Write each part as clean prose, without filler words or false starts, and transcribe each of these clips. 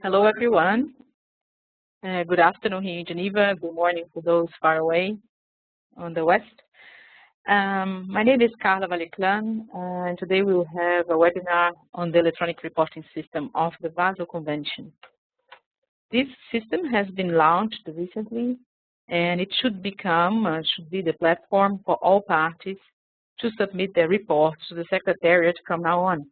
Hello, everyone. Good afternoon here in Geneva. Good morning to those far away on the west. My name is Carla Valeclan, and today we will have a webinar on the electronic reporting system of the Basel Convention. This system has been launched recently, and it should be the platform for all parties to submit their reports to the Secretariat from now on.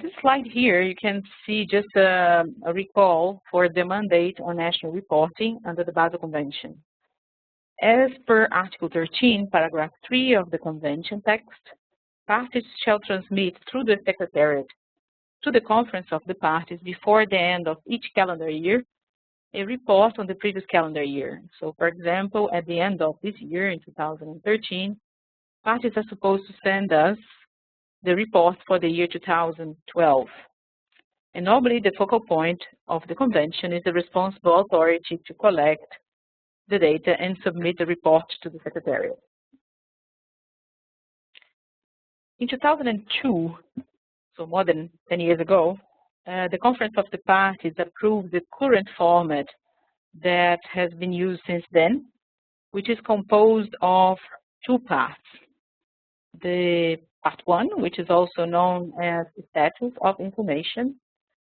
This slide here, you can see just a recall for the mandate on national reporting under the Basel Convention. As per Article 13, Paragraph 3 of the Convention text, parties shall transmit through the Secretariat to the Conference of the Parties before the end of each calendar year a report on the previous calendar year. So, for example, at the end of this year, in 2013, parties are supposed to send us the report for the year 2012. And normally the focal point of the convention is the responsible authority to collect the data and submit the report to the Secretariat. In 2002, so more than 10 years ago, the Conference of the Parties approved the current format that has been used since then, which is composed of two parts. The Part 1, which is also known as Status of Information,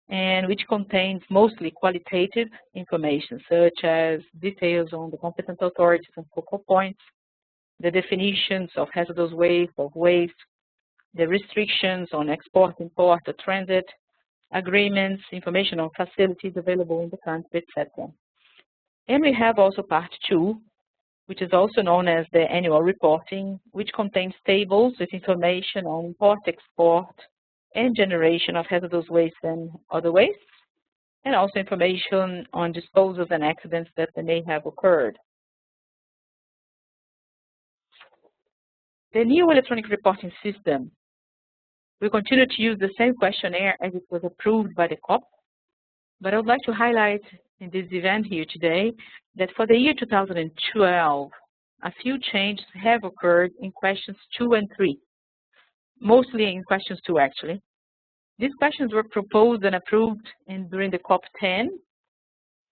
and which contains mostly qualitative information, such as details on the competent authorities and focal points, the definitions of hazardous waste, the restrictions on export, import, or transit, agreements, information on facilities available in the country, etc. And we have also Part 2, which is also known as the annual reporting, which contains tables with information on import, export, and generation of hazardous waste and other wastes, and also information on disposals and accidents that may have occurred. The new electronic reporting system will continue to use the same questionnaire as it was approved by the COP, but I would like to highlight in this event here today that for the year 2012, a few changes have occurred in questions 2 and 3, mostly in questions 2 actually. These questions were proposed and approved during the COP10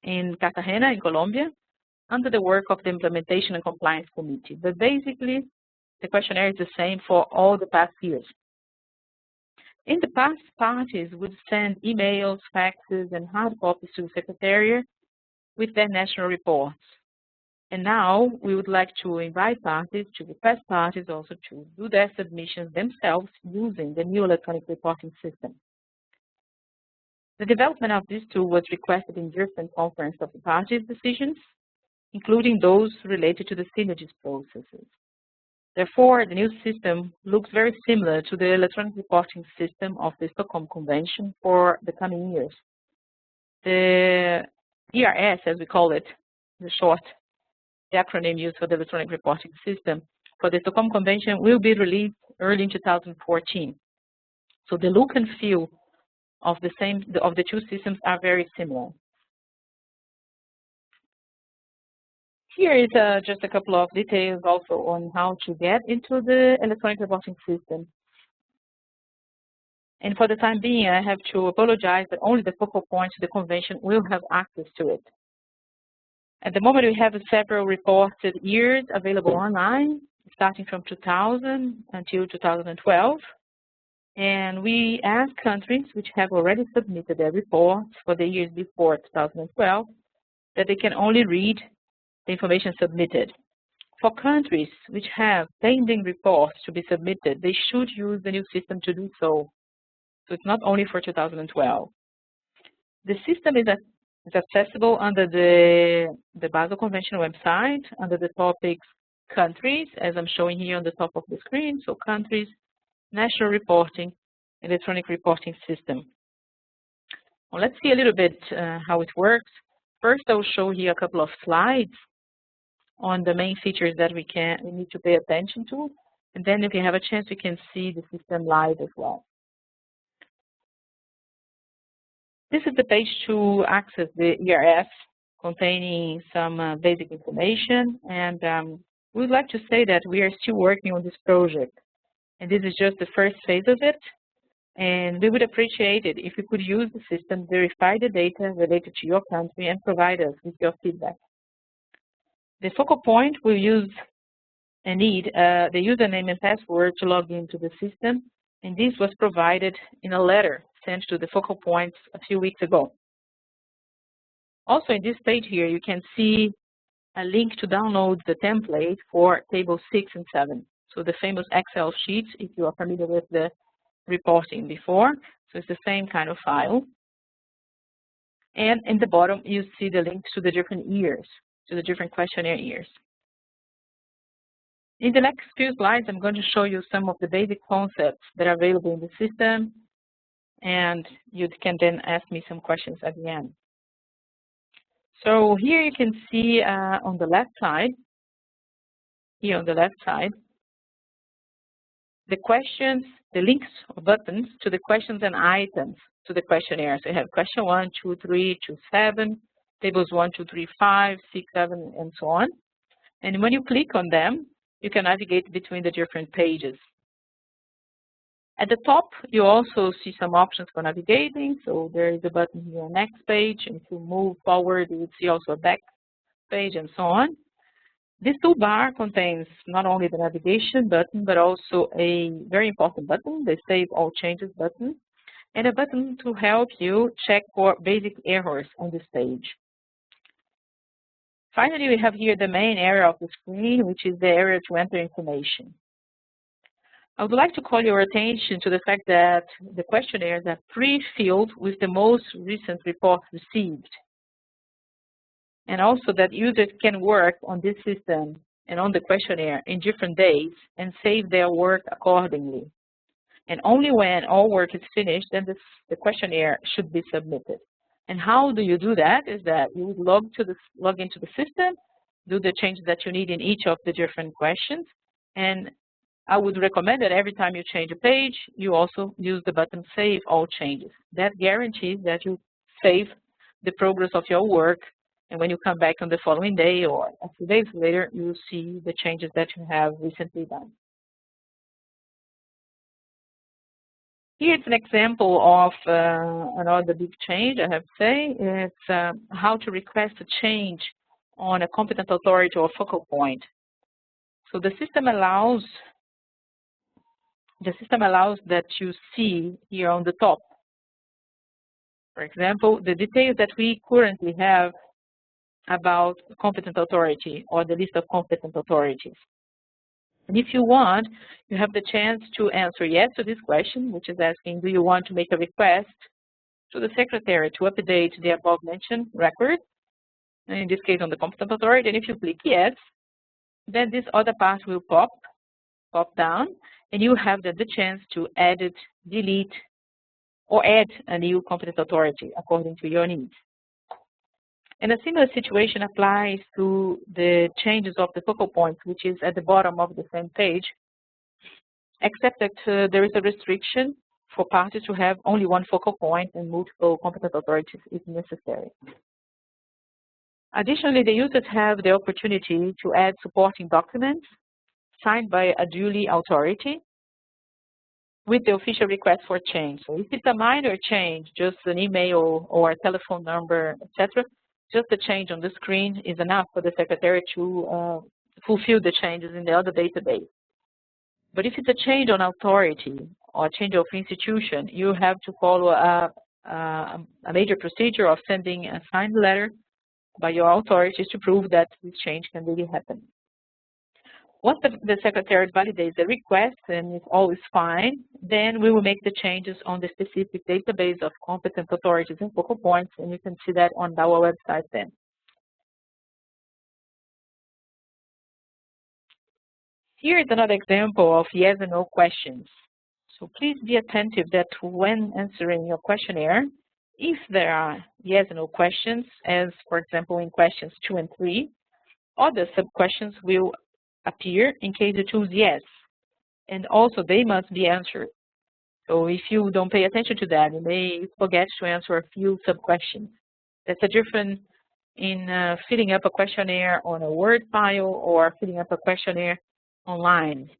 in Cartagena in Colombia under the work of the Implementation and Compliance Committee. But basically, the questionnaire is the same for all the past years. In the past, parties would send emails, faxes, and hard copies to the Secretariat with their national reports. And now we would like to invite parties, to request parties also to do their submissions themselves using the new electronic reporting system. The development of this tool was requested in different Conference of the Parties decisions, including those related to the synergies processes. Therefore, the new system looks very similar to the electronic reporting system of the Stockholm Convention for the coming years. The ERS, as we call it, the acronym used for the electronic reporting system for the Stockholm Convention, will be released early in 2014. So the look and feel of the two systems are very similar. Here is just a couple of details also on how to get into the electronic reporting system. And for the time being, I have to apologize that only the focal points of the convention will have access to it. At the moment, we have several reported years available online, starting from 2000 until 2012. And we ask countries which have already submitted their reports for the years before 2012 that they can only read the information submitted. For countries which have pending reports to be submitted, they should use the new system to do so. So it's not only for 2012. The system is accessible under the Basel Convention website, under the topics countries, as I'm showing here on the top of the screen. So countries, national reporting, electronic reporting system. Well, let's see a little bit how it works. First, I'll show here a couple of slides on the main features that we need to pay attention to. And then if you have a chance, you can see the system live as well. This is the page to access the ERS containing some basic information. And we would like to say that we are still working on this project. And this is just the first phase of it. And we would appreciate it if you could use the system, verify the data related to your country, and provide us with your feedback. The focal point will use and need the username and password to log into the system, and this was provided in a letter sent to the focal points a few weeks ago. Also, in this page here, you can see a link to download the template for tables 6 and 7. So the famous Excel sheets, if you are familiar with the reporting before. So it's the same kind of file. And in the bottom, you see the links to the different years, to the different questionnaire years. In the next few slides, I'm going to show you some of the basic concepts that are available in the system, and you can then ask me some questions at the end. So here you can see on the left side, the questions, the links or buttons to the questions and items to the questionnaire. So you have question 1, 2, 3, 2, 7, tables 1, 2, 3, 5, 6, 7, and so on. And when you click on them, you can navigate between the different pages. At the top, you also see some options for navigating. So there is a button here, next page, and if you move forward, you will see also a back page and so on. This toolbar contains not only the navigation button, but also a very important button, the Save All Changes button, and a button to help you check for basic errors on this page. Finally, we have here the main area of the screen, which is the area to enter information. I would like to call your attention to the fact that the questionnaires are pre-filled with the most recent reports received. And also that users can work on this system and on the questionnaire in different days and save their work accordingly. And only when all work is finished, then the questionnaire should be submitted. And how do you do that? Is that you would log into the system, do the changes that you need in each of the different questions, and I would recommend that every time you change a page, you also use the button Save All Changes. That guarantees that you save the progress of your work, and when you come back on the following day or a few days later, you will see the changes that you have recently done. Here's an example of another big change, I have to say. It's how to request a change on a competent authority or focal point. So the system allows that you see here on the top, for example, the details that we currently have about competent authority or the list of competent authorities. And if you want, you have the chance to answer yes to this question, which is asking, do you want to make a request to the secretary to update the above mentioned record, and in this case on the competent authority, and if you click yes, then this other part will pop down, and you have the chance to edit, delete, or add a new competent authority according to your needs. And a similar situation applies to the changes of the focal points, which is at the bottom of the same page, except that there is a restriction for parties to have only one focal point and multiple competent authorities if necessary. Additionally, the users have the opportunity to add supporting documents signed by a duly authority with the official request for change. So if it's a minor change, just an email or a telephone number, etc., just the change on the screen is enough for the secretary to fulfill the changes in the other database. But if it's a change on authority or change of institution, you have to follow a major procedure of sending a signed letter by your authorities to prove that this change can really happen. Once the secretary validates the request and it's always fine, then we will make the changes on the specific database of competent authorities and focal points, and you can see that on our website then. Here is another example of yes and no questions. So please be attentive that when answering your questionnaire, if there are yes and no questions, as for example in questions 2 and 3, other sub-questions will appear in case you choose yes, and also they must be answered. So if you don't pay attention to that, you may forget to answer a few sub-questions. That's a difference in filling up a questionnaire on a Word file or filling up a questionnaire online.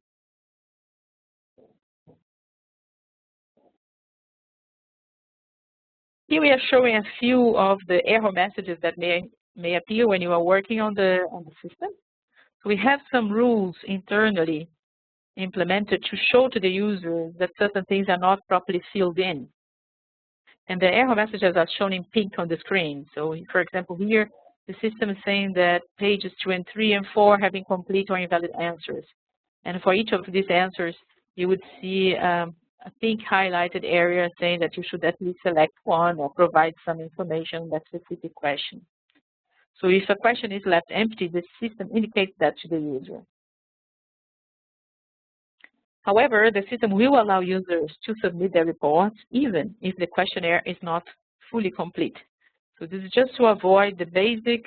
Here we are showing a few of the error messages that may appear when you are working on the system. We have some rules internally implemented to show to the user that certain things are not properly filled in. And the error messages are shown in pink on the screen. So for example, here, the system is saying that pages 2 and 3 and 4 have incomplete or invalid answers. And for each of these answers, you would see a pink highlighted area saying that you should at least select one or provide some information on that specific question. So if a question is left empty, the system indicates that to the user. However, the system will allow users to submit their reports even if the questionnaire is not fully complete. So this is just to avoid the basic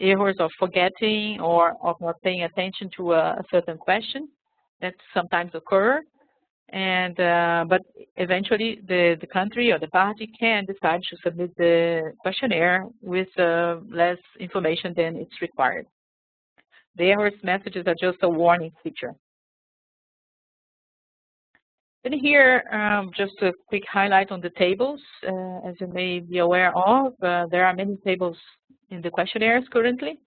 errors of forgetting or of not paying attention to a certain question that sometimes occur. And but eventually the country or the party can decide to submit the questionnaire with less information than it's required. The errors messages are just a warning feature. And here, just a quick highlight on the tables. As you may be aware of, there are many tables in the questionnaires currently.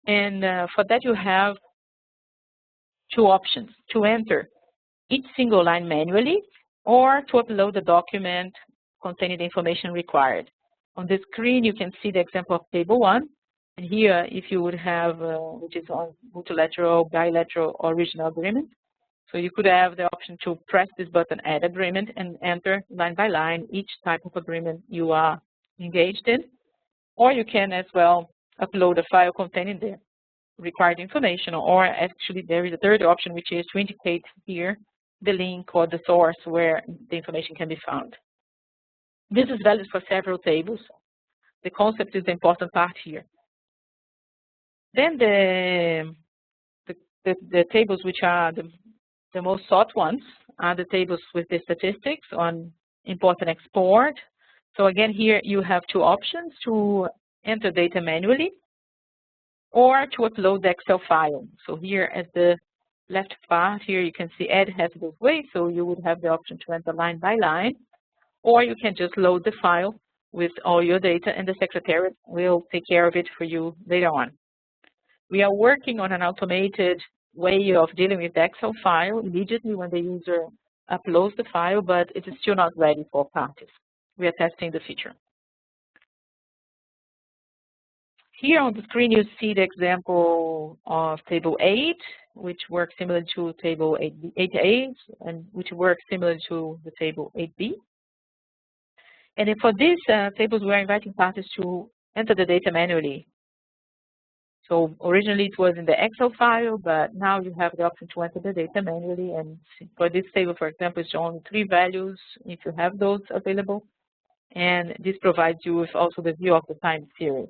And for that, you have two options: to enter each single line manually or to upload the document containing the information required. On the screen, you can see the example of table 1. And here, if you would have, which is on multilateral, bilateral, or regional agreement, so you could have the option to press this button, Add Agreement, and enter line by line each type of agreement you are engaged in. Or you can as well upload a file containing the required information, or actually there is a third option, which is to indicate here the link or the source where the information can be found. This is valid for several tables. The concept is the important part here. Then the tables which are the most sought ones are the tables with the statistics on import and export. So again, here you have two options: to enter data manually or to upload the Excel file. So here at the left part here, you can see Add has both ways. So you would have the option to enter line by line, or you can just load the file with all your data and the secretariat will take care of it for you later on. We are working on an automated way of dealing with the Excel file immediately when the user uploads the file, but it is still not ready for parties. We are testing the feature. Here on the screen, you see the example of table 8, which works similar to table 8A, and which works similar to the table 8B. And then for these tables, we are inviting parties to enter the data manually. So originally it was in the Excel file, but now you have the option to enter the data manually. And for this table, for example, it's only 3 values if you have those available. And this provides you with also the view of the time series.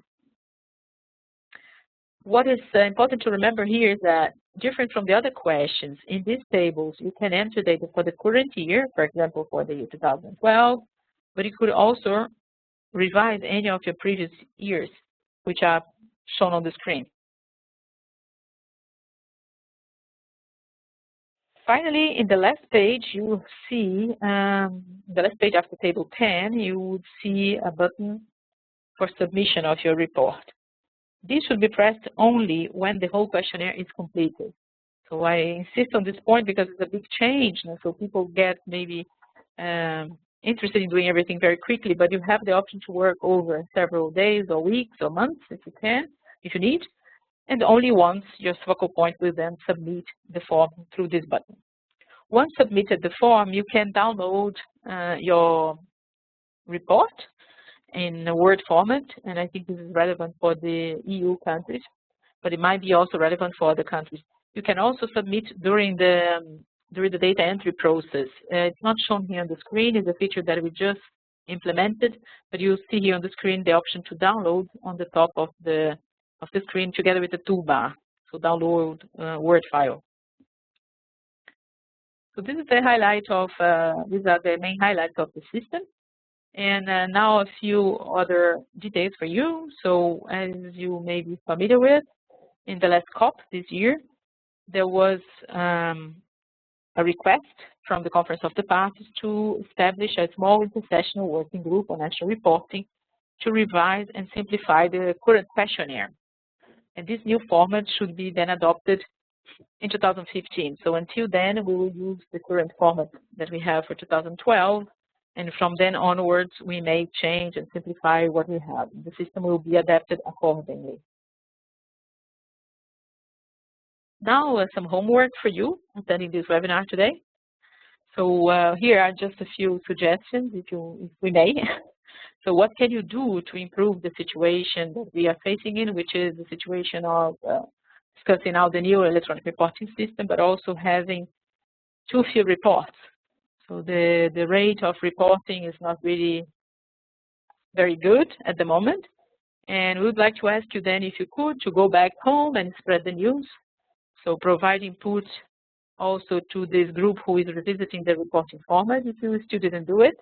What is important to remember here is that, different from the other questions, in these tables, you can enter data for the current year, for example, for the year 2012, but you could also revise any of your previous years, which are shown on the screen. Finally, in the last page, you will see, the last page after table 10, you would see a button for submission of your report. This should be pressed only when the whole questionnaire is completed. So I insist on this point because it's a big change. So people get maybe interested in doing everything very quickly, but you have the option to work over several days or weeks or months if you can, if you need. And only once your focal point will then submit the form through this button. Once submitted the form, you can download your report in a Word format, and I think this is relevant for the EU countries, but it might be also relevant for other countries. You can also submit during the data entry process. It's not shown here on the screen. It's a feature that we just implemented, but you'll see here on the screen the option to download on the top of the screen together with the toolbar. So download Word file. So this is the highlight of, these are the main highlights of the system. And now a few other details for you. So as you may be familiar with, in the last COP this year, there was a request from the Conference of the Parties to establish a small intersessional working group on national reporting to revise and simplify the current questionnaire. And this new format should be then adopted in 2015. So until then, we will use the current format that we have for 2012. And from then onwards, we may change and simplify what we have. The system will be adapted accordingly. Now, some homework for you attending this webinar today. So here are just a few suggestions, if we may. So what can you do to improve the situation that we are facing in, which is the situation of discussing now the new electronic reporting system, but also having too few reports. So the rate of reporting is not really very good at the moment. And we would like to ask you then, if you could, to go back home and spread the news. So provide input also to this group who is revisiting the reporting format if you still didn't do it.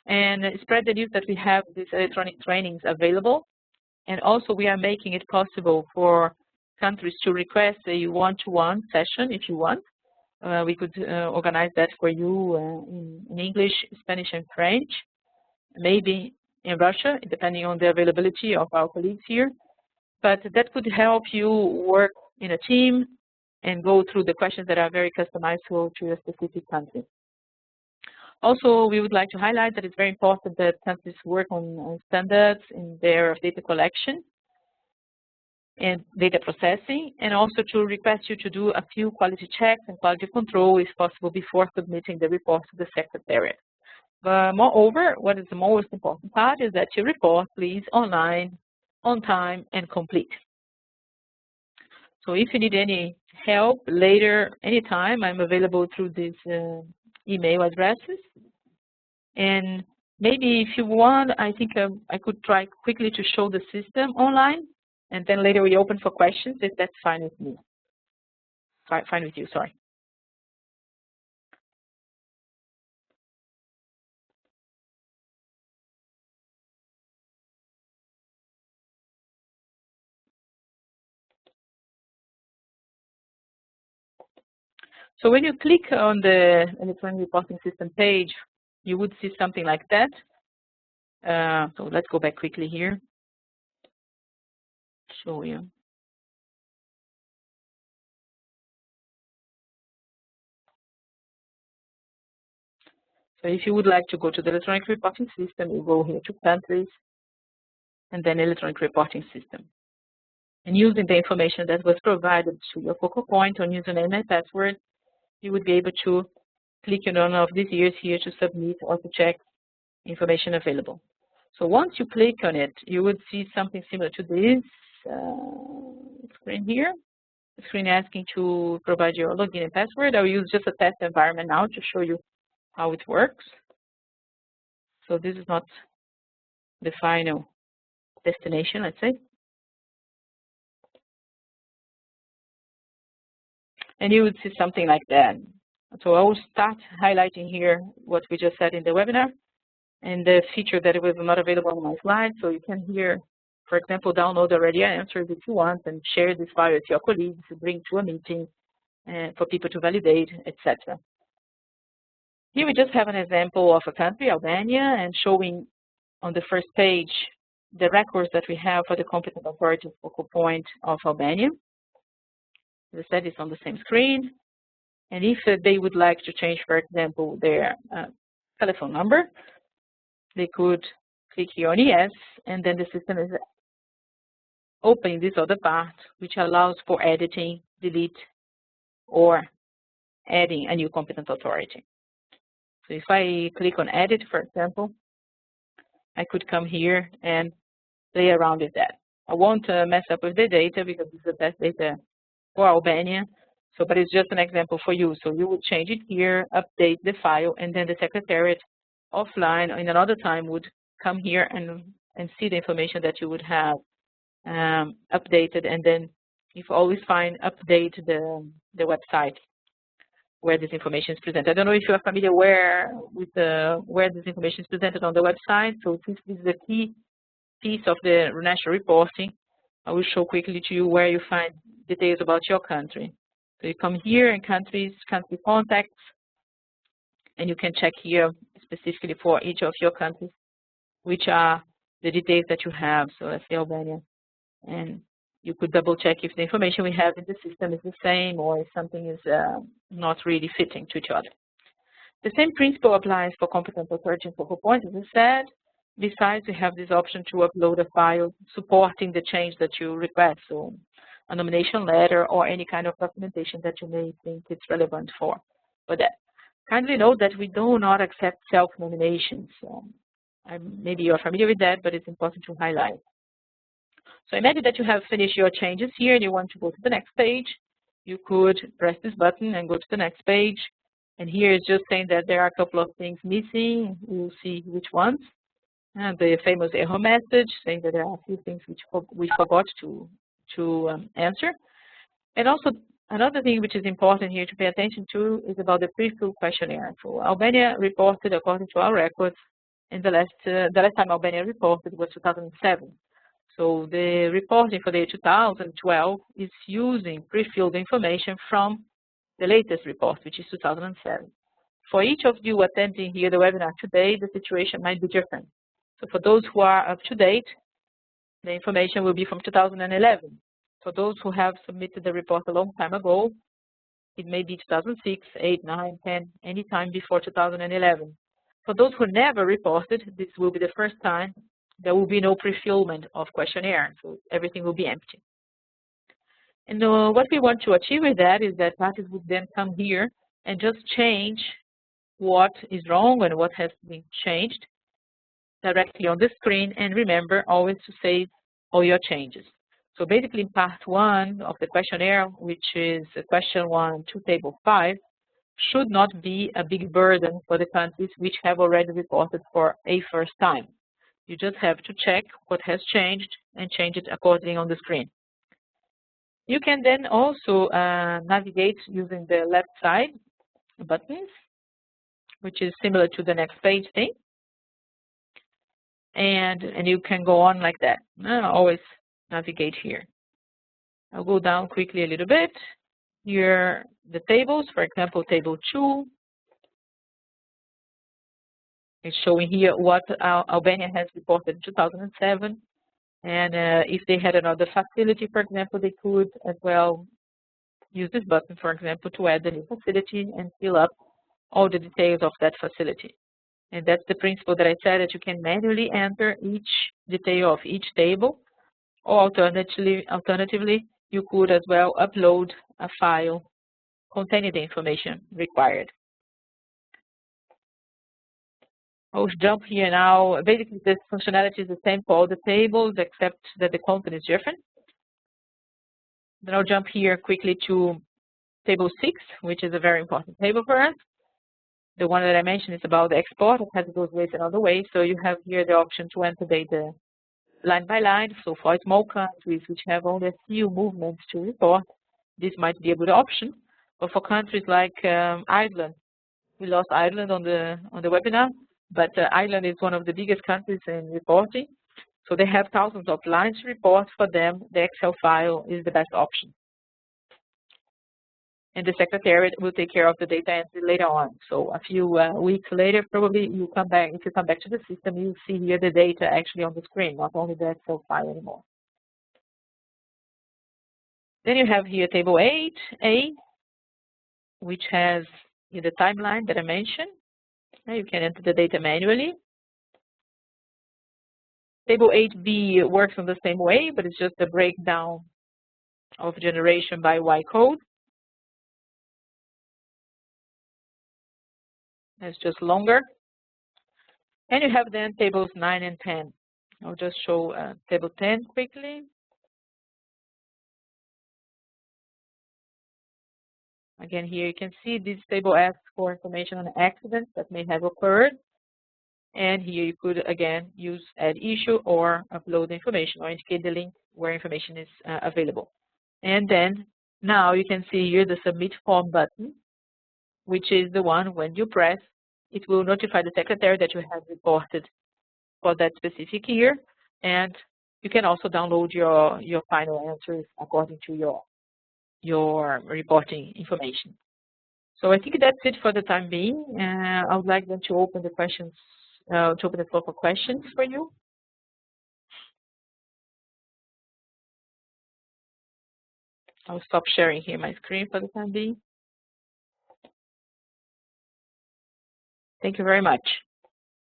And spread the news that we have these electronic trainings available. And also we are making it possible for countries to request a one-to-one session if you want. We could organize that for you in English, Spanish, and French, maybe in Russia, depending on the availability of our colleagues here. But that could help you work in a team and go through the questions that are very customized to your specific country. Also, we would like to highlight that it's very important that countries work on standards in their data collection and data processing, and also to request you to do a few quality checks and quality control, if possible, before submitting the report to the Secretariat. But moreover, what is the most important part is that you report, please, online, on time, and complete. So if you need any help later, anytime, I'm available through these email addresses. And maybe if you want, I think I could try quickly to show the system online, and then later we open for questions, if that's fine with me. Fine with you, sorry. So when you click on the electronic reporting system page, you would see something like that. So let's go back quickly here. Show you. So if you would like to go to the electronic reporting system, you go here to countries, and then electronic reporting system. And using the information that was provided to your focal point on username and password, you would be able to click on one of these years here to submit or to check information available. So once you click on it, you would see something similar to this screen here. The screen asking to provide your login and password. I'll use just a test environment now to show you how it works. So this is not the final destination, let's say. And you would see something like that. So I will start highlighting here what we just said in the webinar and the feature that was not available on my slide. So you can here, for example, download already answers if you want and share this file with your colleagues, bring to a meeting for people to validate, etc. Here we just have an example of a country, Albania, and showing on the first page the records that we have for the competent authority focal point of Albania. As I said, it's on the same screen. And if they would like to change, for example, their telephone number, they could click here on yes, and then the system is opening this other part, which allows for editing, delete, or adding a new competent authority. So if I click on edit, for example, I could come here and play around with that. I won't mess up with the data because it's the best data for Albania. So, but it's just an example for you. So you would change it here, update the file, and then the Secretariat offline in another time would come here and see the information that you would have updated, and then if always find, update the website where this information is presented. I don't know if you are familiar where this information is presented on the website. So since this is a key piece of the national reporting, I will show quickly to you where you find details about your country. So you come here in countries, country contacts, and you can check here specifically for each of your countries, which are the details that you have. So let's say Albania. And you could double check if the information we have in the system is the same or if something is not really fitting to each other. The same principle applies for competent authority and focal points, as I said. Besides, we have this option to upload a file supporting the change that you request, so a nomination letter or any kind of documentation that you may think it's relevant for that. Kindly note that we do not accept self-nominations. Maybe you're familiar with that, but it's important to highlight. So imagine that you have finished your changes here and you want to go to the next page. You could press this button and go to the next page. And here it's just saying that there are a couple of things missing. We'll see which ones. And the famous error message saying that there are a few things which we forgot to answer. And also another thing which is important here to pay attention to is about the pre-filled questionnaire. So Albania reported, according to our records, in the last time Albania reported was 2007. So the reporting for the year 2012 is using pre-filled information from the latest report, which is 2007. For each of you attending here the webinar today, the situation might be different. So for those who are up to date, the information will be from 2011. For those who have submitted the report a long time ago, it may be 2006, 8, 9, 10, any time before 2011. For those who never reported, this will be the first time. There will be no pre-fillment of questionnaire, so everything will be empty. And what we want to achieve with that is that parties would then come here and just change what is wrong and what has been changed directly on the screen, and remember always to save all your changes. So basically in part 1 of the questionnaire, which is question 1 to table 5, should not be a big burden for the countries which have already reported for a first time. You just have to check what has changed and change it accordingly on the screen. You can then also navigate using the left side buttons, which is similar to the next page thing. And you can go on like that. Always navigate here. I'll go down quickly a little bit. Here, the tables, for example, table 2. It's showing here what Albania has reported in 2007. And if they had another facility, for example, they could as well use this button, for example, to add the new facility and fill up all the details of that facility. And that's the principle that I said, that you can manually enter each detail of each table, or alternatively, you could as well upload a file containing the information required. I'll jump here now. Basically, this functionality is the same for all the tables, except that the content is different. Then I'll jump here quickly to table 6, which is a very important table for us. The one that I mentioned is about the export. It has those ways another way. So you have here the option to enter data line by line. So for small countries which have only a few movements to report, this might be a good option. But for countries like Ireland, we lost Ireland on the webinar, but Ireland is one of the biggest countries in reporting. So they have thousands of lines to report. For them, the Excel file is the best option. And the secretariat will take care of the data entry later on. So a few weeks later, probably you come back. If you come back to the system, you'll see here the data actually on the screen, not only the Excel file anymore. Then you have here table 8A, which has the timeline that I mentioned. You can enter the data manually. Table 8B works in the same way, but it's just a breakdown of generation by Y code. It's just longer. And you have then tables 9 and 10. I'll just show table 10 quickly. Again, here you can see this table asks for information on accidents that may have occurred. And here you could, again, use add issue or upload information or indicate the link where information is available. And then now you can see here the submit form button, which is the one when you press, it will notify the secretary that you have reported for that specific year. And you can also download your final answers according to your your reporting information. So I think that's it for the time being. I would like them to open the questions, to open the floor for questions for you. I'll stop sharing here my screen for the time being. Thank you very much.